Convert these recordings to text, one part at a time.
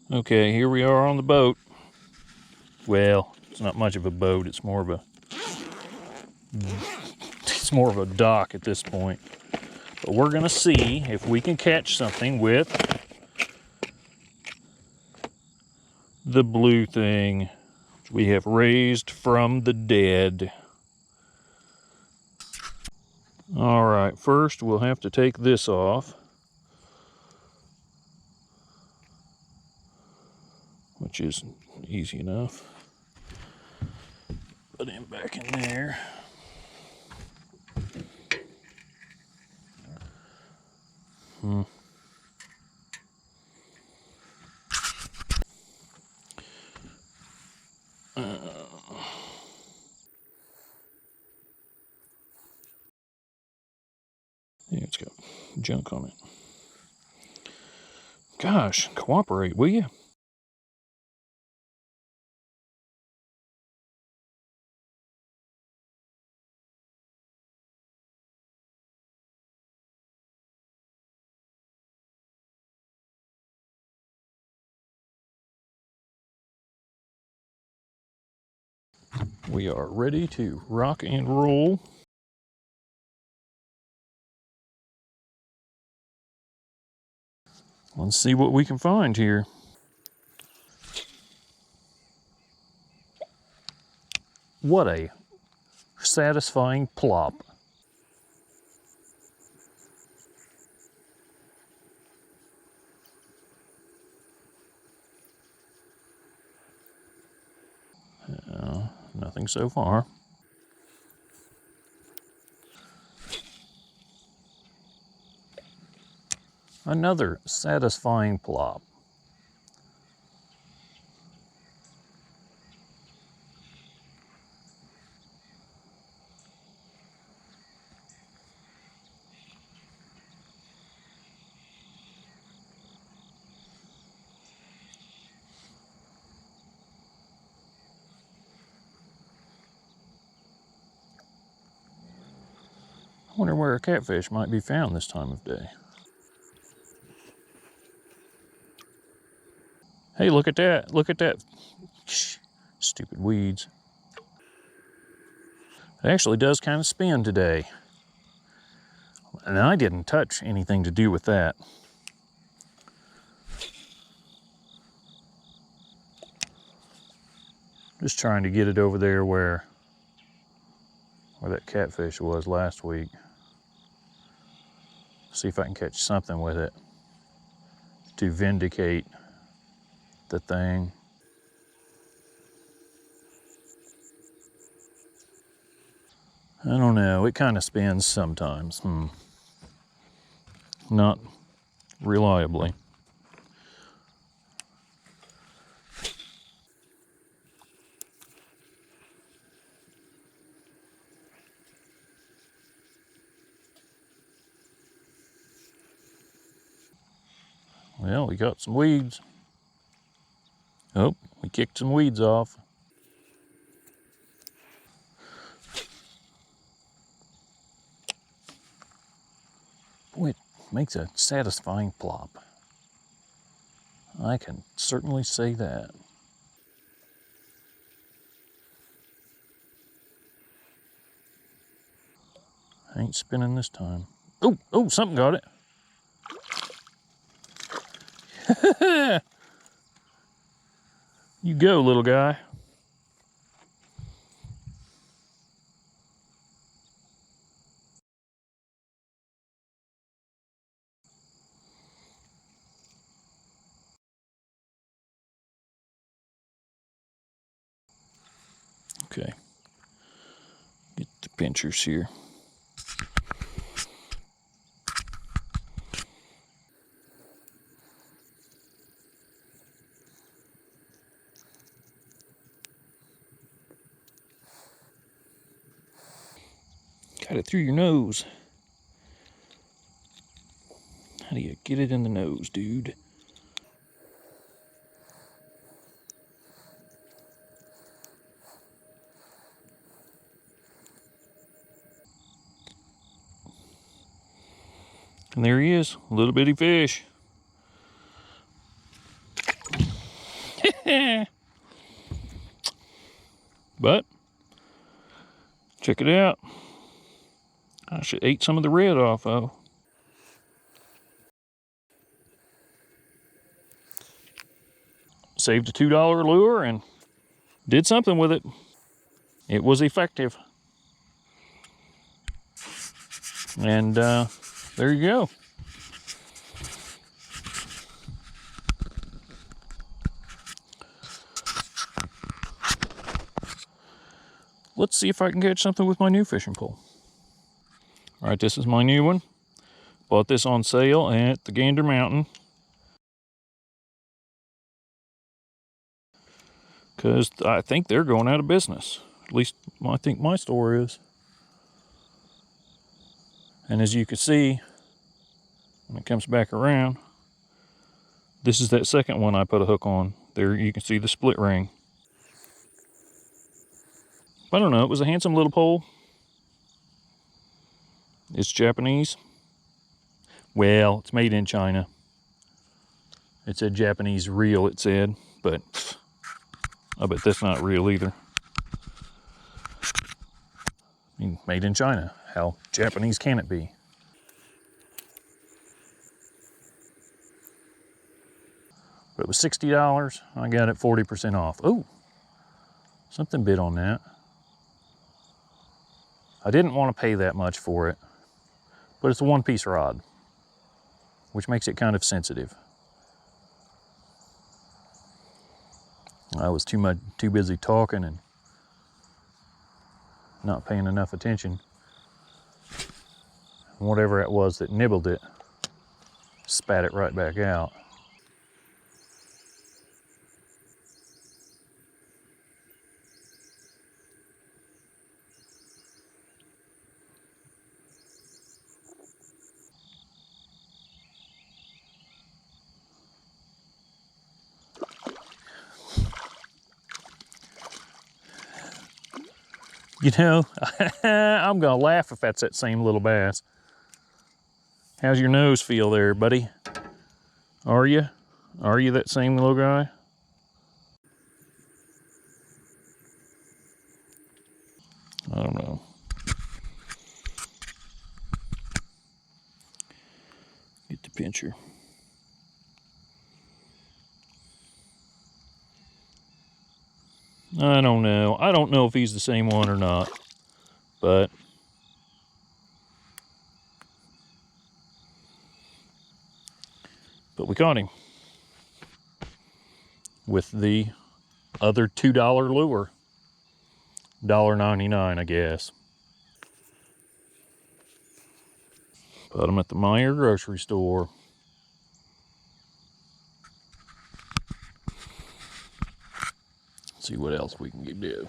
Okay, here we are on the boat. Well, it's not much of a boat. It's more of a dock at this point. But we're gonna see if we can catch something with the blue thing we have raised from the dead. All right, first we'll have to take this off, which is easy enough. Put him back in there. Yeah, it's got junk on it. Gosh, cooperate, will you? We are ready to rock and roll. Let's see what we can find here. What a satisfying plop. Nothing so far. Another satisfying plop. I wonder where a catfish might be found this time of day. Hey, look at that. Look at that. Shh, stupid weeds. It actually does kind of spin today. And I didn't touch anything to do with that. Just trying to get it over there where that catfish was last week. See if I can catch something with it to vindicate the thing. I don't know, it kind of spins sometimes. Not reliably. Well, we got some weeds. Oh, we kicked some weeds off. Boy, it makes a satisfying plop. I can certainly say that. Ain't spinning this time. Oh, something got it. You go, little guy. Okay. Get the pinchers here. Got it through your nose. How do you get it in the nose, dude? And there he is, a little bitty fish. Check it out. I should eat some of the red off of. Saved a $2 lure and did something with it. It was effective. And there you go. Let's see if I can catch something with my new fishing pole. All right, this is my new one. Bought this on sale at the Gander Mountain. Because I think they're going out of business. At least I think my store is. And as you can see, when it comes back around, this is that second one I put a hook on. There you can see the split ring. I don't know, it was a handsome little pole. It's Japanese. Well, it's made in China. It said Japanese reel, it said, but I bet that's not real either. I mean, made in China. How Japanese can it be? But it was $60. I got it 40% off. Oh, something bit on that. I didn't want to pay that much for it, but it's a one-piece rod, which makes it kind of sensitive. I was too busy talking and not paying enough attention. Whatever it was that nibbled it, spat it right back out. You know, I'm gonna laugh if that's that same little bass. How's your nose feel there, buddy? Are you? Are you that same little guy? I don't know. Get the pincher. I don't know. I don't know if he's the same one or not, but we caught him with the other $2 lure. $1.99, I guess. Bought them at the Meyer grocery store. Let's see what else we can do.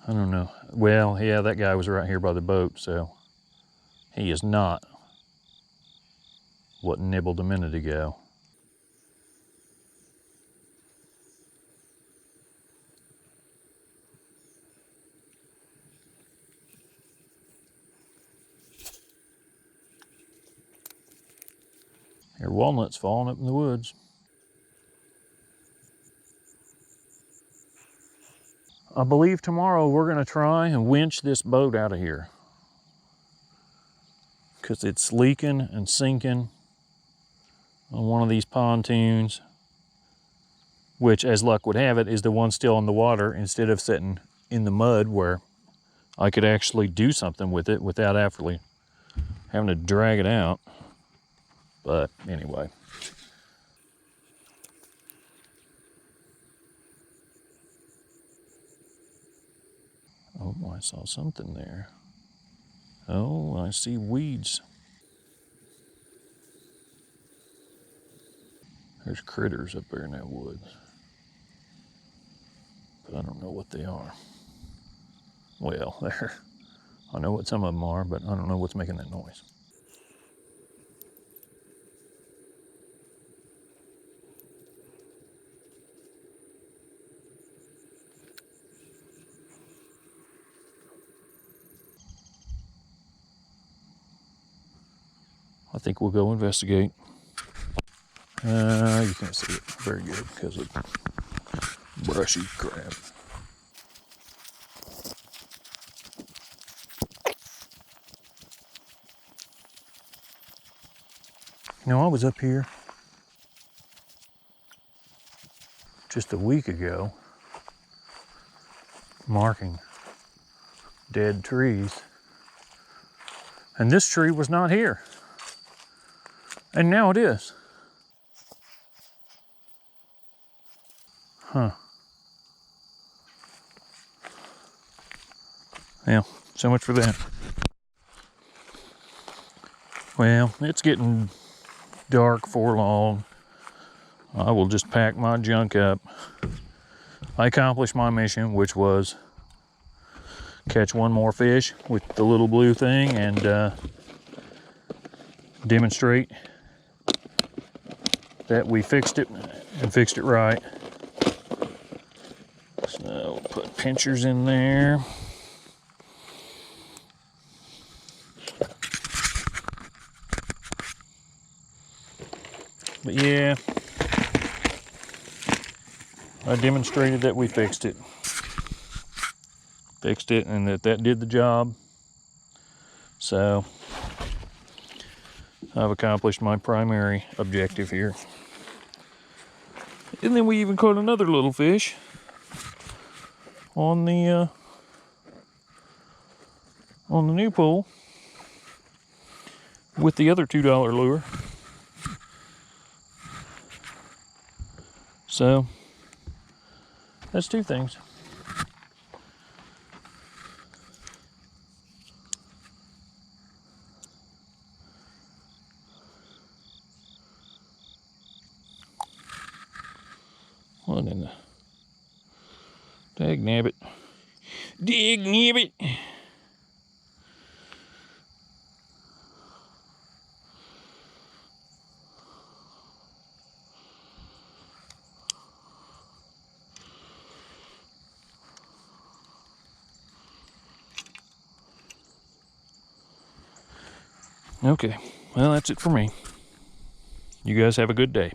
I don't know. Well, yeah, that guy was right here by the boat, so he is not what nibbled a minute ago. There are walnuts falling up in the woods. I believe tomorrow we're gonna try and winch this boat out of here, because it's leaking and sinking on one of these pontoons, which, as luck would have it, is the one still in the water instead of sitting in the mud where I could actually do something with it without actually having to drag it out. But anyway. Oh, I saw something there. Oh, I see weeds. There's critters up there in that woods. But I don't know what they are. Well, I know what some of them are, but I don't know what's making that noise. I think we'll go investigate. You can't see it very good because of Brushy crap. You know, I was up here just a week ago marking dead trees, and this tree was not here, and now it is. Huh. Yeah, so much for that. Well, it's getting dark for long. I will just pack my junk up. I accomplished my mission, which was catch one more fish with the little blue thing and demonstrate that we fixed it and fixed it right. So we'll put pinchers in there. But yeah, I demonstrated that we fixed it. Fixed it and that did the job. So I've accomplished my primary objective here. And then we even caught another little fish on the new pool with the other $2 lure. So that's two things. What in the dag nabbit? Dig nabbit! Okay, well, that's it for me. You guys have a good day.